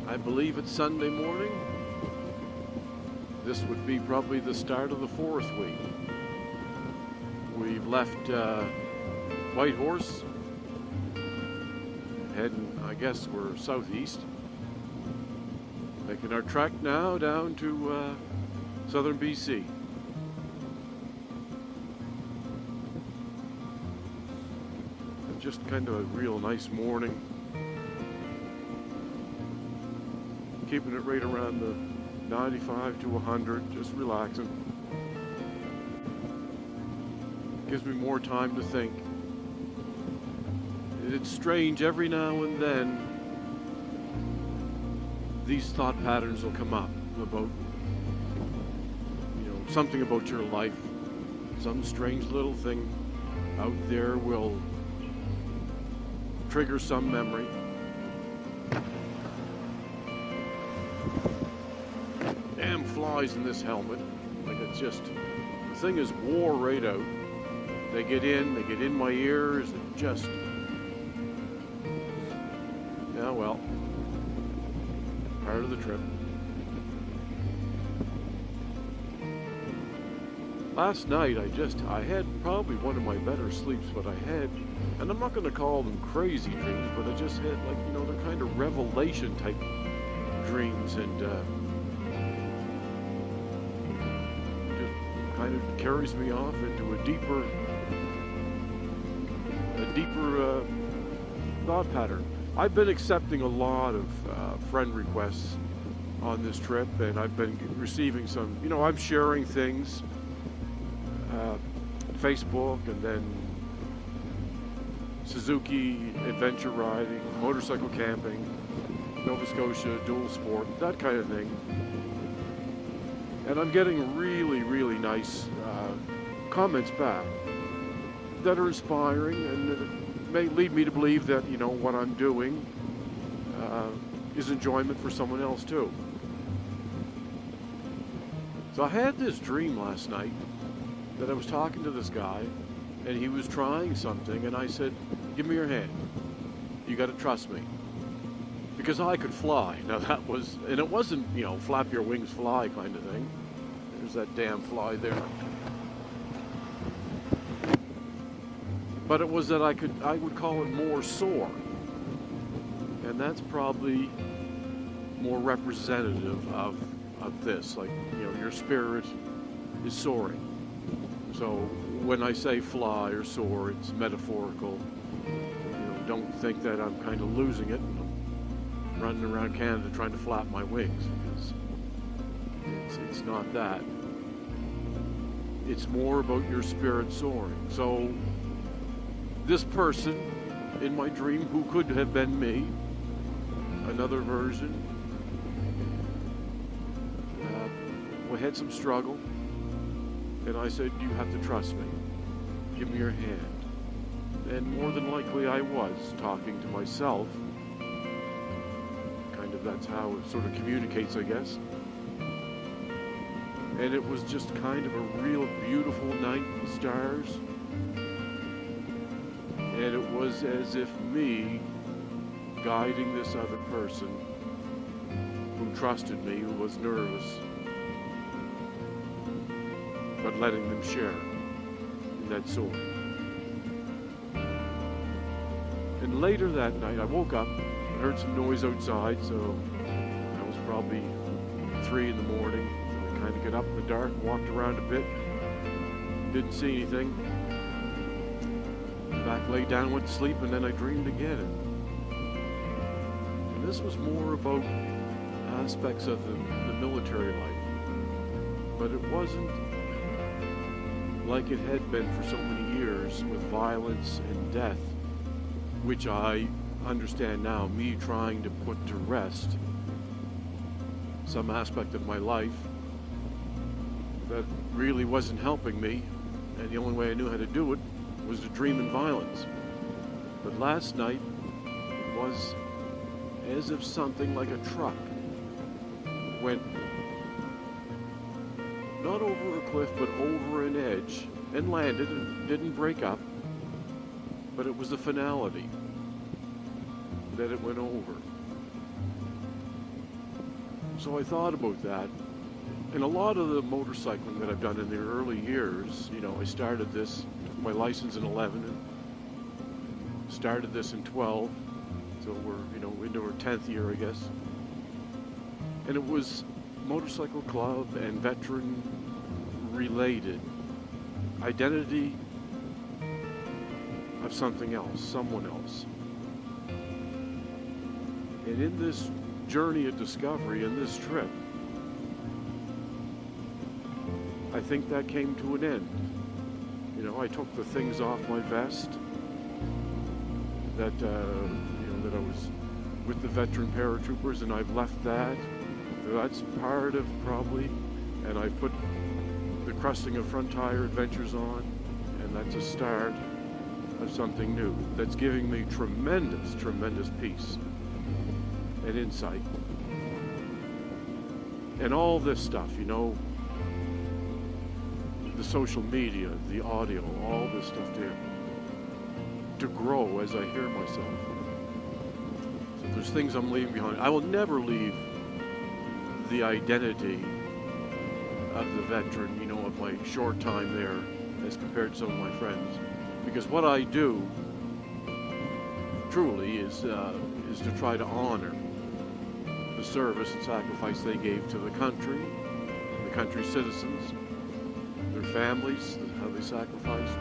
I believe it's Sunday morning. This would be probably the start of the fourth week. We've left Whitehorse, heading, I guess we're southeast, making our trek now down to southern BC. Just kind of a real nice morning. Keeping it right around the 95 to 100, just relaxing. Gives me more time to think. It's strange, every now and then these thought patterns will come up about, something about your life. Some strange little thing out there will trigger some memory. Damn flies in this helmet. Like, it's just, the thing is wore right out. They get in my ears, and just, yeah, well, part of the trip. Last night I had probably one of my better sleeps, but I had, and I'm not going to call them crazy dreams, but I just had, like, they're kind of revelation type dreams, and just kind of carries me off into a deeper thought pattern. I've been accepting a lot of friend requests on this trip, and I've been receiving some, I'm sharing things, Facebook, and then Suzuki adventure riding, motorcycle camping, Nova Scotia dual sport, that kind of thing. And I'm getting really, really nice comments back that are inspiring, and it may lead me to believe that, what I'm doing is enjoyment for someone else too. So I had this dream last night that I was talking to this guy, and he was trying something, and I said, give me your hand. You got to trust me. Because I could fly. Now that was, and it wasn't, flap your wings fly kind of thing. There's that damn fly there. But it was that I would call it more soar. And that's probably more representative of this. Like, your spirit is soaring. So when I say fly or soar, it's metaphorical. Don't think that I'm kind of losing it. I'm running around Canada trying to flap my wings, because it's not that. It's more about your spirit soaring. So this person in my dream, who could have been me, another version, we had some struggle. And I said, you have to trust me. Give me your hand. And more than likely I was talking to myself. Kind of, that's how it sort of communicates, I guess. And it was just kind of a real beautiful night with stars. And it was as if me guiding this other person who trusted me, who was nervous, but letting them share in that soul. And later that night, I woke up and heard some noise outside, so that was probably 3 in the morning. So I kind of got up in the dark, walked around a bit, didn't see anything. Back, laid down, went to sleep, and then I dreamed again. And this was more about aspects of the military life, but it wasn't like it had been for so many years, with violence and death, which I understand now, me trying to put to rest some aspect of my life that really wasn't helping me, and the only way I knew how to do it was to dream in violence. But last night it was as if something like a truck went not over a cliff, but over an edge, and landed and didn't break up, but it was the finality that it went over. So I thought about that. And a lot of the motorcycling that I've done in the early years, I started this, took my license in 11, and started this in 12. So we're, into our 10th year, I guess. And it was motorcycle club and veteran related. Identity of something else, someone else. And in this journey of discovery, in this trip, I think that came to an end. I took the things off my vest that I was with the veteran paratroopers, and I've left that. That's part of probably, and I put the Crusting of Front Tire Adventures on, and that's a start of something new that's giving me tremendous, tremendous peace and insight. And all this stuff, the social media, the audio, all this stuff to grow as I hear myself. So there's things I'm leaving behind. I will never leave the identity of the veteran, of my short time there as compared to some of my friends. Because what I do truly is to try to honor the service and sacrifice they gave to the country's citizens, their families, how they sacrificed,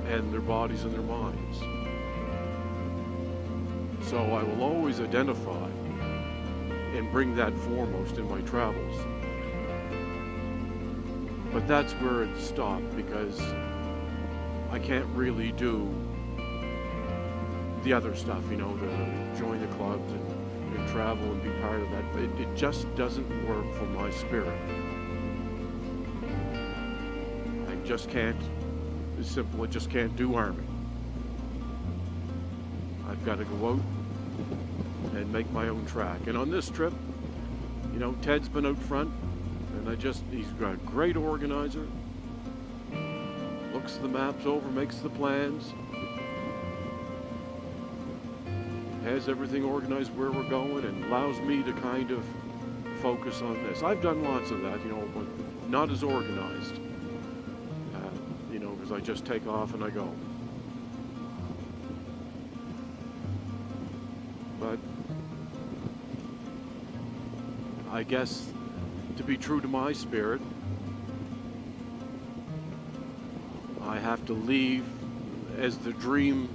and their bodies and their minds. So I will always identify and bring that foremost in my travels. But that's where it stopped, because I can't really do the other stuff, to join the clubs and travel and be part of that. It just doesn't work for my spirit. I just can't, it's simple, I just can't do Army. I've got to go out and make my own track. And on this trip, Ted's been out front, and he's got a great organizer, looks the maps over, makes the plans, has everything organized where we're going, and allows me to kind of focus on this. I've done lots of that, but not as organized, because I just take off and I go. But I guess to be true to my spirit, I have to leave, as the dream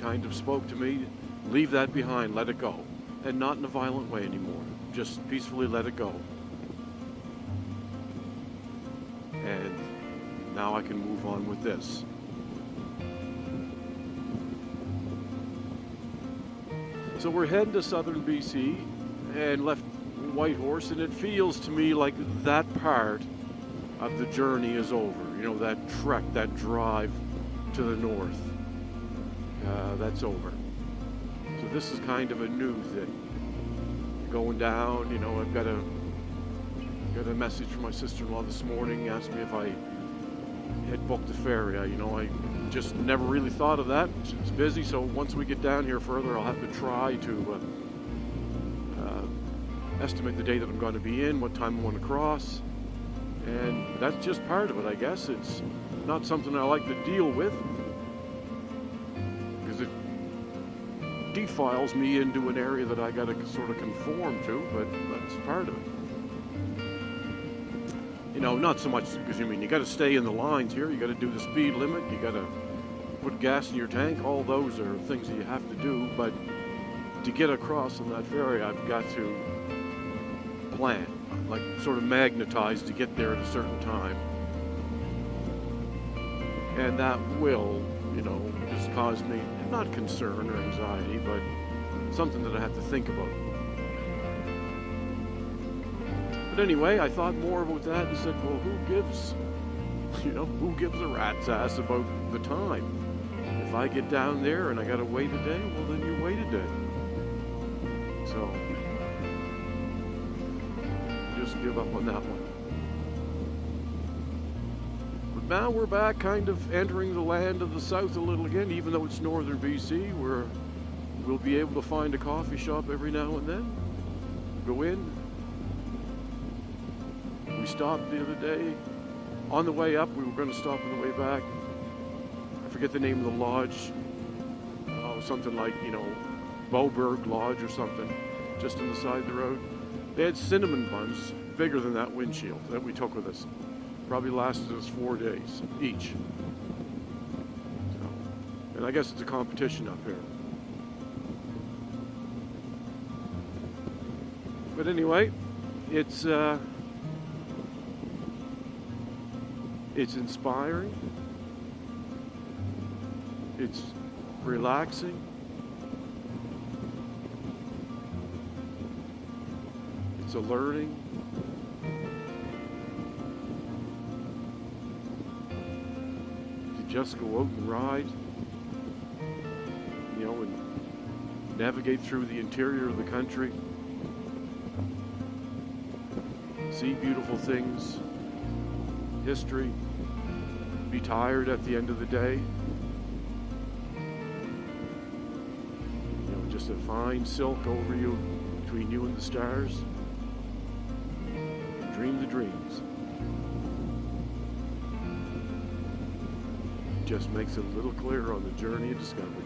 kind of spoke to me, leave that behind, let it go. And not in a violent way anymore. Just peacefully let it go. And now I can move on with this. So we're heading to southern BC and left Whitehorse, and it feels to me like that part of the journey is over. That trek, that drive to the north, that's over. So this is kind of a new thing. Going down, I've got a message from my sister-in-law this morning, asked me if I had booked a ferry. I just never really thought of that. It's busy, so once we get down here further, I'll have to try to estimate the day that I'm going to be in, what time I want to cross, and that's just part of it, I guess. It's not something I like to deal with, because it defiles me into an area that I got to sort of conform to, but that's part of it. Not so much because you got to stay in the lines here, you got to do the speed limit, you got to put gas in your tank, all those are things that you have to do, but to get across on that ferry, I've got to plan, like sort of magnetized to get there at a certain time. And that will, just cause me, not concern or anxiety, but something that I have to think about. But anyway, I thought more about that and said, well, who gives a rat's ass about the time? If I get down there and I gotta wait a day, well then you wait a day. So, just give up on that one. But now we're back kind of entering the land of the south a little again, even though it's northern BC, where we'll be able to find a coffee shop every now and then. go in. We stopped the other day. On the way up, we were going to stop on the way back. I forget the name of the lodge. Something like, Boberg Lodge or something, just on the side of the road. They had cinnamon buns bigger than that windshield that we took with us. Probably lasted us 4 days each. So, and I guess it's a competition up here. But anyway, it's inspiring. It's relaxing. It's alerting. To just go out and ride, and navigate through the interior of the country. See beautiful things, history, be tired at the end of the day. Just a fine silk over you, between you and the stars. Dream the dreams. Just makes it a little clearer on the journey of discovery.